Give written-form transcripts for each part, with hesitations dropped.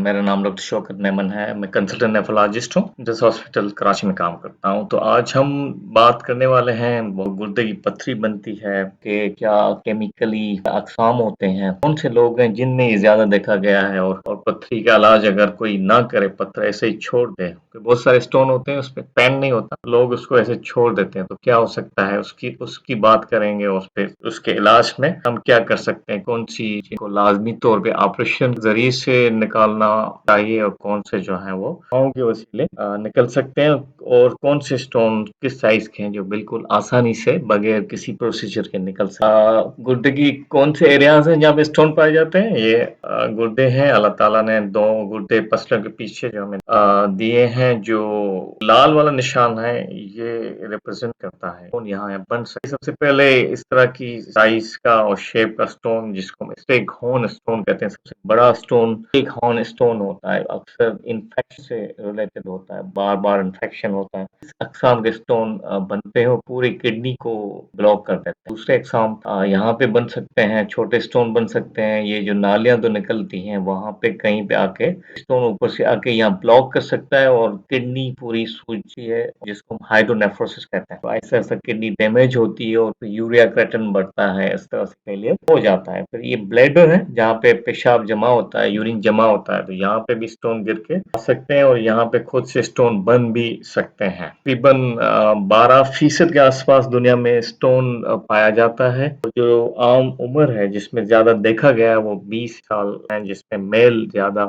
मेरा नाम डॉक्टर शौकत मेमन है। मैं कंसल्टेंट नेफ्रोलॉजिस्ट हूँ, जिस हॉस्पिटल कराची में काम करता हूँ। तो आज हम बात करने वाले हैं, वो गुर्दे की पत्थरी बनती है कि क्या केमिकली अक़साम होते हैं, कौन से लोग हैं जिनमें ये ज़्यादा देखा गया है और पत्थरी का इलाज अगर कोई ना करे, पत्थर ऐसे ही छोड़ दे, बहुत सारे स्टोन होते हैं उसपे पेन नहीं होता, लोग उसको ऐसे छोड़ देते हैं, तो क्या हो सकता है उसकी बात करेंगे और फिर उसके इलाज में हम क्या कर सकते हैं, कौन सी चीज़ को लाज़मी तौर पे ऑपरेशन ज़रिए से निकालना चाहिए और कौन से जो है वो पाँव के वसीले निकल सकते हैं और कौन से स्टोन किस साइज़ के हैं जो बिल्कुल आसानी से बगैर किसी प्रोसीजर के निकल सकते हैं। गुर्दे की कौन से एरियाज़ हैं जहाँ पे स्टोन पाए जाते हैं? ये गुर्दे हैं। अल्लाह ताला ने 2 गुर्दे पसलियों के पीछे जो हमें दिए हैं, जो लाल वाला निशान है ये रिप्रेजेंट करता है कौन यहाँ है बन सकते। सबसे पहले इस तरह की साइज का और शेप का स्टोन, जिसको हम स्टेक हॉर्न स्टोन कहते हैं, सबसे बड़ा स्टोन स्टेक हॉर्न स्टोन होता है। अक्सर इन्फेक्शन से रिलेटेड होता है, बार-बार इन्फेक्शन होता है। इस अक़साम के स्टोन बनते हैं और पूरी किडनी को ब्लॉक कर देते हैं। दूसरे अक़साम यहाँ पे बन सकते हैं, छोटे स्टोन बन सकते हैं। ये जो नालियाँ तो निकलती हैं वहाँ पे कहीं पे आके स्टोन ऊपर से आके यहाँ ब्लॉक कर सकता है और किडनी पूरी सूजती है, जिसको हम हाइड्रोनेफ्रोसिस कहते हैं। तो ऐसा-ऐसा किडनी डैमेज होती है और फिर यूरिया क्रिएटिनिन बढ़ता है, इस तरह से फेलियर हो जाता है। फिर ये ब्लैडर है जहाँ पे पेशाब जमा होता है, यूरिन जमा होता है, तो यहाँ पे भी स्टोन गिर के आ सकते हैं और यहाँ पे खुद से स्टोन बन भी सकते हैं। तकरीबन 12% के आसपास दुनिया में स्टोन पाया जाता है। जो आम उम्र है जिसमें ज्यादा देखा गया है वो 20 साल है, जिसमें मेल ज्यादा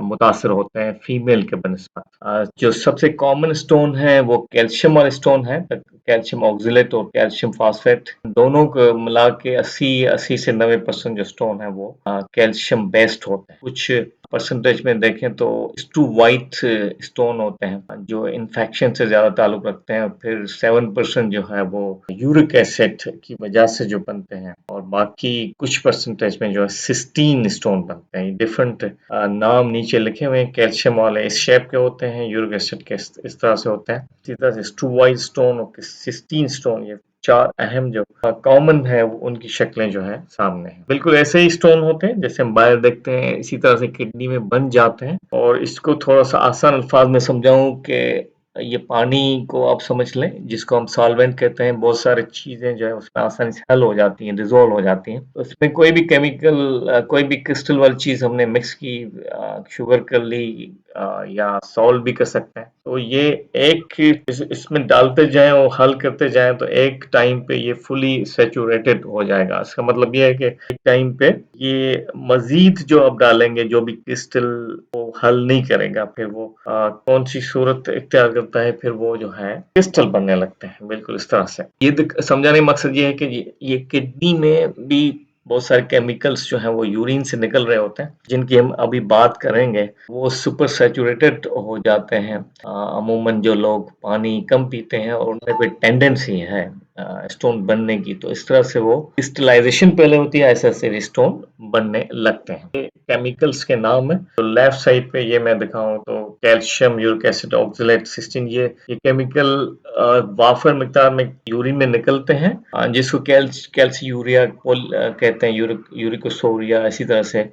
मुतासर होते हैं फीमेल के बनस्बत। जो सबसे कॉमन स्टोन है वो कैल्शियम वाले स्टोन है, कैल्शियम ऑक्जेलेट और कैल्शियम फास्फेट दोनों को मिला के 80 से 90% जो स्टोन है वो कैल्शियम बेस्ड होते हैं। कुछ परसेंटेज में देखें तो टू वाइट स्टोन होते हैं जो इन्फेक्शन से ज्यादा ताल्लुक रखते हैं। फिर 7% जो है वो यूरिक एसिड की वजह से जो बनते हैं और बाकी कुछ परसेंटेज में जो है सिस्टीन स्टोन बनते हैं। डिफरेंट नाम नीचे लिखे हुए हैं। कैल्शियम वाले इस शेप के होते हैं, यूरिक एसिड के इस तरह से होते हैं। इसी तरह से टू वाइट स्टोन और सिस्टीन स्टोन, ये 4 अहम जो कॉमन है उनकी शक्लें जो है सामने हैं। बिल्कुल ऐसे ही स्टोन होते हैं जैसे हम बाहर देखते हैं, इसी तरह से किडनी में बन जाते हैं। और इसको थोड़ा सा आसान अल्फाज में समझाऊं कि ये पानी को आप समझ लें, जिसको हम सॉल्वेंट कहते हैं। बहुत सारी चीजें जो है उसमें आसानी से हल हो जाती हैं, डिजोल्व हो जाती हैं। तो इसमें कोई भी केमिकल, कोई भी क्रिस्टल वाली चीज हमने मिक्स की, शुगर कर ली या सॉल्व भी कर सकते हैं। तो ये एक इसमें डालते जाएं और हल करते जाएं तो एक टाइम पे ये फुली सैचुरेटेड हो जाएगा। इसका मतलब ये है कि एक टाइम पे ये मजीद जो आप डालेंगे, जो भी क्रिस्टल वो हल नहीं करेगा, फिर वो कौन सी सूरत इख्तियार करता है, फिर वो जो है क्रिस्टल बनने लगते हैं। बिल्कुल इस तरह से ये समझाने का मकसद ये है कि ये किडनी में भी बहुत सारे केमिकल्स जो हैं वो यूरिन से निकल रहे होते हैं, जिनकी हम अभी बात करेंगे। वो सुपर सैचुरेटेड हो जाते हैं। अमूमन जो लोग पानी कम पीते हैं और उनमें कोई टेंडेंसी है स्टोन बनने की, तो इस तरह से वो क्रिस्टलाइजेशन पहले होती है, ऐसे ऐसे स्टोन बनने लगते हैं। ये केमिकल्स के नाम है। तो लेफ्ट साइड पे ये मैं दिखाऊं तो calcium, uric acid, oxalate, cystine, ये केमिकल वाफर मिकदार में यूरिन में निकलते हैं, जिसको कैल्सी यूरिया कहते हैं, यूरिकोसोरिया। इसी तरह से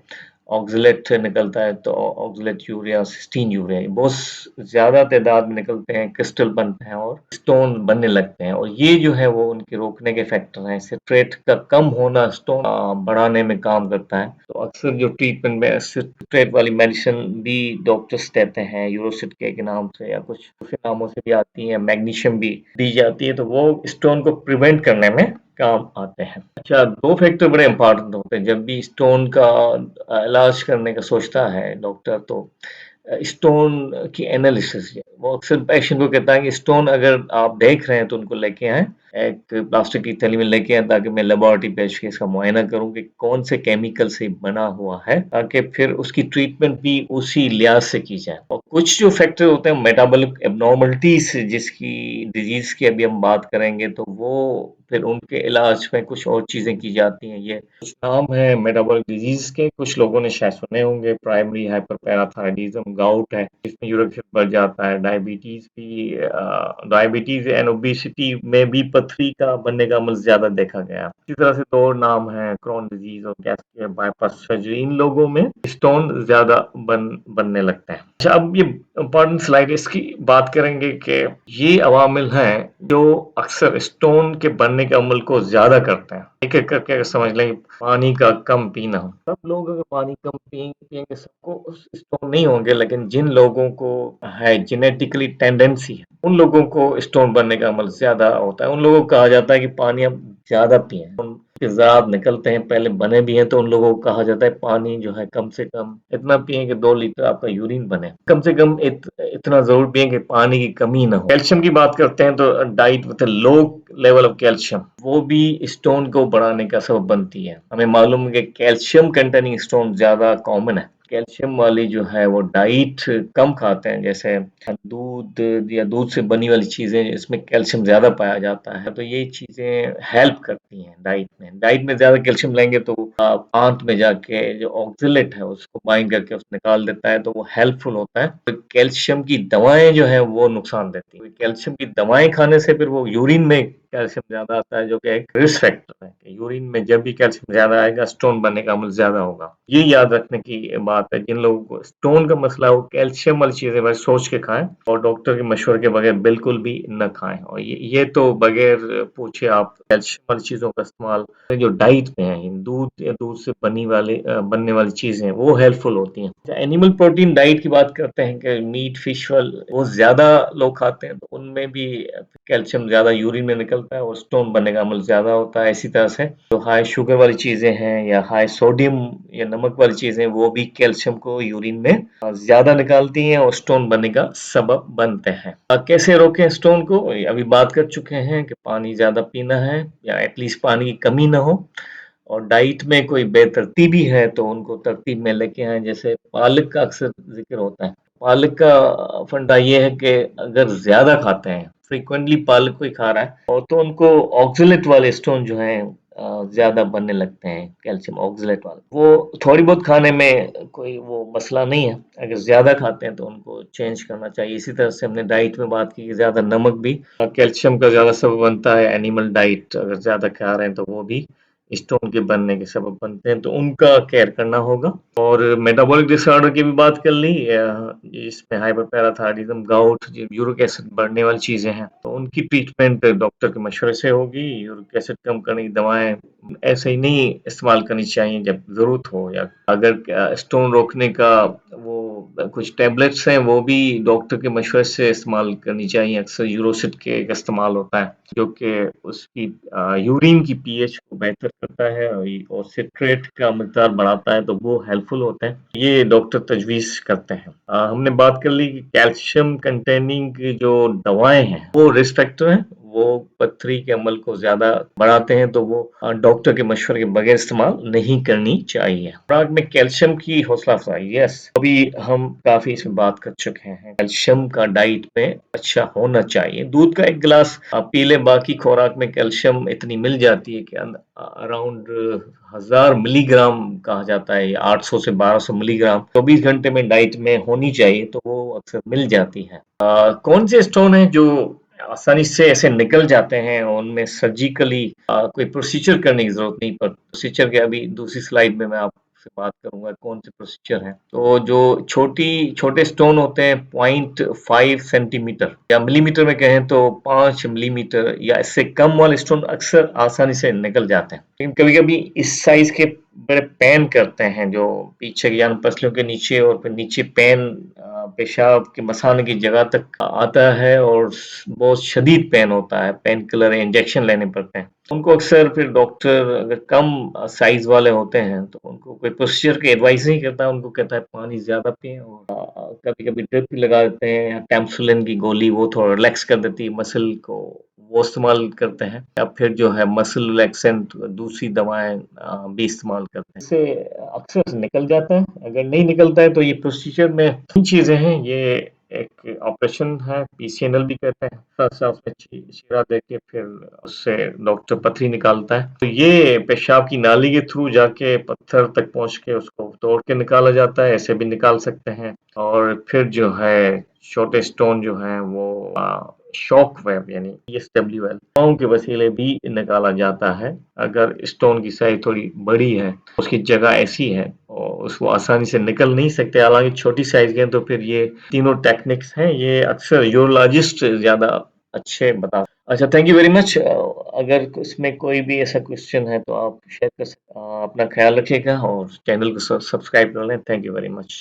ऑक्जेलेट निकलता है, तो ऑक्जेलेट यूरिया, सिस्टीन यूरिया, बहुत ज्यादा तादाद में निकलते हैं, क्रिस्टल बनते हैं और स्टोन बनने लगते हैं। और ये जो है वो उनके रोकने के फैक्टर हैं। सिट्रेट का कम होना स्टोन बढ़ाने में काम करता है। तो अक्सर जो ट्रीटमेंट में सिट्रेट वाली मेडिसिन भी डॉक्टर्स देते हैं, यूरोसिट के नाम से या कुछ दूसरे नामों से भी आती है, मैग्नीशियम भी दी जाती है, तो वो स्टोन को प्रिवेंट करने में काम आते हैं। अच्छा, 2 फैक्टर बड़े इंपॉर्टेंट होते हैं जब भी स्टोन का इलाज करने का सोचता है डॉक्टर। तो स्टोन की एनालिसिस, वो अक्सर पेशेंट को कहता है कि स्टोन अगर आप देख रहे हैं तो उनको लेके आए, एक प्लास्टिक की थैली में लेके आए, ताकि मैं लेबोरेटरी पेश के इसका मुआयना करूं कि कौन से केमिकल से बना हुआ है, ताकि फिर उसकी ट्रीटमेंट भी उसी लिहाज से की जाए। और कुछ जो फैक्टर होते हैं मेटाबॉलिक एबनॉर्मलिटीज जिसकी डिजीज की अभी हम बात करेंगे तो वो फिर उनके इलाज में कुछ और चीजें की जाती हैं। ये कुछ नाम है मेटाबॉलिक डिजीज के, कुछ लोगों ने शायद सुने होंगे। प्राइमरी हाइपरपैराथायराइडिज्म, गाउट है जिसमें यूरिक एसिड बढ़ जाता है। डायबिटीज भी, डायबिटीज एंड ओबेसिटी में भी पथरी का बनने का अमल ज्यादा देखा गया। इसी तरह से दो और नाम है, क्रोन डिजीज और गैस्ट्रिक बाईपास सर्जरी। इन लोगों में स्टोन ज्यादा बनने लगते हैं। अच्छा, अब ये इम्पोर्टेंट स्लाइड है, इसकी बात करेंगे कि ये अवामिल हैं जो अक्सर स्टोन के बनने के अमल को ज्यादा करते हैं। एक एक करके अगर समझ लें, पानी का कम पीना। सब लोग अगर पानी कम पिएंगे सबको स्टोन नहीं होंगे, लेकिन जिन लोगों को है जेनेटिकली टेंडेंसी है उन लोगों को स्टोन बनने का अमल ज्यादा होता है। उन लोगों को कहा जाता है कि पानी आप ज्यादा पिए। उनके ज़रात निकलते हैं, पहले बने भी हैं, तो उन लोगों को कहा जाता है पानी जो है कम से कम इतना पिए कि 2 लीटर आपका यूरिन बने। कम से कम इतना जरूर पिए कि पानी की कमी ना हो। कैल्शियम की बात करते हैं तो diet with low level of calcium वो भी स्टोन को बढ़ाने का सबब बनती है। हमें मालूम है कि कैल्शियम कंटेनिंग स्टोन ज्यादा कॉमन है। कैल्शियम वाली जो है वो डाइट कम खाते हैं, जैसे दूध या दूध से बनी वाली चीजें, इसमें कैल्शियम ज्यादा पाया जाता है, तो ये चीजें हेल्प करती हैं डाइट में। डाइट में ज्यादा कैल्शियम लेंगे तो आंत में जाके जो ऑक्जेलेट है उसको बाइंड करके उसको निकाल देता है, तो वो हेल्पफुल होता है। तो कैल्शियम की दवाएं जो है वो नुकसान देती है। कैल्शियम की दवाएं खाने से फिर वो यूरिन में कैल्शियम ज्यादा आता है, जो कि एक रिस्क फैक्टर है कि यूरिन में जब भी कैल्शियम ज्यादा आएगा स्टोन बनने का अमल ज्यादा होगा। ये याद रखने की बात है। जिन लोगों को स्टोन का मसला हो, कैल्शियम वाली चीजें बस सोच के खाएं और डॉक्टर के मशवरे के बगैर बिल्कुल भी न खाएं। और ये तो बगैर पूछे आप कैल्शियम वाली चीजों का इस्तेमाल जो डाइट में है, दूध या दूध से बनने वाली चीजें वो हेल्पफुल होती हैं। एनिमल प्रोटीन डाइट की बात करते हैं कि मीट, फिश वो ज्यादा लोग खाते हैं, तो उनमें भी कैल्शियम ज्यादा यूरिन में निकलता है और स्टोन बनने का अमल ज्यादा होता है। इसी तरह से जो हाई शुगर वाली चीजें हैं या हाई सोडियम या नमक वाली चीजें, वो भी कैल्शियम को यूरिन में ज्यादा निकालती हैं और स्टोन बनने का सबब बनते हैं। कैसे रोकें स्टोन को, अभी बात कर चुके हैं कि पानी ज्यादा पीना है या एटलीस्ट पानी की कमी ना हो। और डाइट में कोई बेतरतीबी है तो उनको तरतीब में लेके आए। जैसे पालक का अक्सर जिक्र होता है। पालक का फंडा ये है कि अगर ज्यादा खाते हैं, फ्रीक्वेंटली पालक कोई खा रहा है, और तो उनको ऑक्जेलेट वाले स्टोन जो हैं ज्यादा बनने लगते हैं, कैल्शियम ऑक्जेलेट वाले। वो थोड़ी बहुत खाने में कोई वो मसला नहीं है, अगर ज्यादा खाते हैं तो उनको चेंज करना चाहिए। इसी तरह से हमने डाइट में बात की कि ज्यादा नमक भी कैल्शियम का ज्यादा सबब बनता है। एनिमल डाइट अगर ज्यादा खा रहे हैं तो वो भी स्टोन के बनने के सबब बनते हैं, तो उनका केयर करना होगा। और मेटाबॉलिक डिसऑर्डर की भी बात कर ली, इसमें हाइपरपैराथायराइडिज्म, गाउट, यूरिक एसिड बढ़ने वाली चीजें हैं, तो उनकी ट्रीटमेंट डॉक्टर के मशवरे से होगी। यूरिक एसिड कम करने की दवाएं ऐसे ही नहीं इस्तेमाल करनी चाहिए जब जरूरत हो, या अगर स्टोन रोकने का वो कुछ टैबलेट्स हैं वो भी डॉक्टर के मशवरे से इस्तेमाल करनी चाहिए। अक्सर यूरोसिड के इस्तेमाल होता है जो कि उसकी यूरिन की पीएच को बेहतर करता है और सिट्रेट का मिकदार बढ़ाता है, तो वो हेल्पफुल होता है। ये डॉक्टर तजवीज़ करते हैं। हमने बात कर ली कि कैल्शियम कंटेनिंग जो दवाएं हैं वो रिस्क फैक्टर हैं, वो पथरी के अमल को ज्यादा बढ़ाते हैं, तो वो डॉक्टर के मशवरे के बगैर इस्तेमाल नहीं करनी चाहिए। खुराक में कैल्शियम की हौसला अफजाई, यस, अभी हम काफी इसमें बात कर चुके हैं। कैल्शियम का डाइट में अच्छा होना चाहिए। दूध का एक गिलास पी ले, बाकी खुराक में कैल्शियम इतनी मिल जाती है कि अराउंड 1000 मिलीग्राम कहा जाता है, 800 से 1200 मिलीग्राम 24 घंटे में डाइट में होनी चाहिए, तो वो अक्सर मिल जाती है। कौन से स्टोन है जो आसानी से ऐसे निकल जाते हैं, उनमें सर्जिकली कोई प्रोसीजर करने की जरूरत नहीं पड़ती? प्रोसीजर के अभी दूसरी स्लाइड में मैं आपसे बात करूंगा कौन से प्रोसीजर हैं। तो जो छोटे स्टोन होते हैं 0.5 सेंटीमीटर या मिलीमीटर में कहें तो 5 मिलीमीटर या इससे कम वाले स्टोन अक्सर आसानी से निकल जाते हैं। लेकिन कभी कभी इस साइज के बड़े पेन करते हैं जो पीछे की यानी पसलियों के नीचे, और फिर नीचे पेन पेशाब के मसाने की जगह तक आता है और बहुत शदीद पेन होता है, पेन किलर इंजेक्शन लेने पड़ते हैं। उनको अक्सर फिर डॉक्टर अगर कम साइज वाले होते हैं तो उनको कोई प्रोसीजर की एडवाइस नहीं करता, उनको कहता है पानी ज्यादा पिए, और कभी कभी ड्रिप भी लगा देते हैं, या टैम्सुलिन की गोली वो थोड़ा रिलैक्स कर देती है मसल को, वो इस्तेमाल करते हैं। या फिर जो है मसल रिलैक्सेंट दूसरी दवाएं भी इस्तेमाल करते हैं। इससे अक्सर निकल जाता है। अगर नहीं निकलता है तो ये प्रोसीजर में तीन चीजें हैं, ये एक ऑपरेशन है, पीसीएनएल भी कहते हैं। थोड़ा-सा उसमें चीरा दे के फिर उससे डॉक्टर पत्थरी निकालता है। तो ये पेशाब की नाली के थ्रू जाके पत्थर तक पहुँच के उसको तोड़ के निकाला जाता है, ऐसे भी निकाल सकते हैं। और फिर जो है छोटे स्टोन जो हैं वो शॉक वेव यानी ESWL पाँव के वसीले भी निकाला जाता है। अगर स्टोन की साइज़ थोड़ी बड़ी है, उसकी जगह ऐसी है और उसको आसानी से निकल नहीं सकते, हालाँकि छोटी साइज़ के हैं तो फिर ये तीनों टेक्निक्स हैं, ये अक्सर यूरोलॉजिस्ट ज़्यादा अच्छे बता। अच्छा, थैंक यू वेरी मच। अगर इसमें कोई भी ऐसा क्वेश्चन है तो आप शेयर कर अपना ख्याल रखिएगा और चैनल को सब्सक्राइब कर लें। Thank you very much.